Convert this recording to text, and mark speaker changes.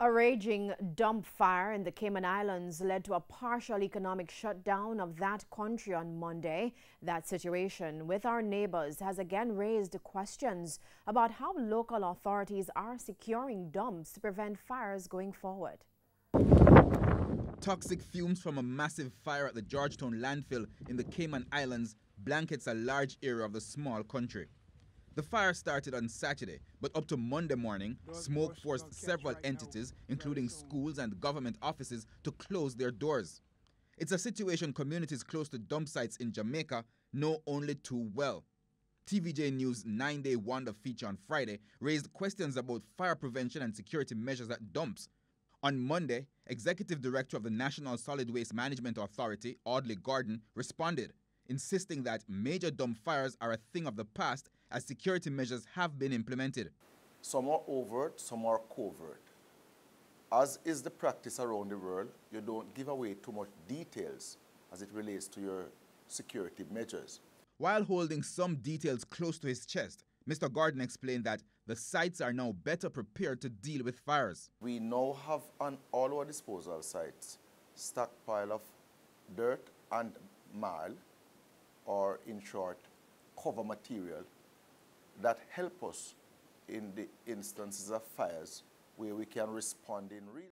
Speaker 1: A raging dump fire in the Cayman Islands led to a partial economic shutdown of that country on Monday. That situation with our neighbors has again raised questions about how local authorities are securing dumps to prevent fires going forward.
Speaker 2: Toxic fumes from a massive fire at the Georgetown landfill in the Cayman Islands blankets a large area of the small country. The fire started on Saturday, but up to Monday morning, smoke forced several entities, including schools and government offices, to close their doors. It's a situation communities close to dump sites in Jamaica know only too well. TVJ News' 9-day wonder feature on Friday raised questions about fire prevention and security measures at dumps. On Monday, Executive Director of the National Solid Waste Management Authority, Audley Gordon, responded, insisting that major dump fires are a thing of the past as security measures have been implemented.
Speaker 3: Some are overt, some are covert. As is the practice around the world, you don't give away too much details as it relates to your security measures.
Speaker 2: While holding some details close to his chest, Mr. Gordon explained that the sites are now better prepared to deal with fires.
Speaker 3: We now have on all our disposal sites stockpile of dirt and marl, or in short, cover material that help us in the instances of fires where we can respond in real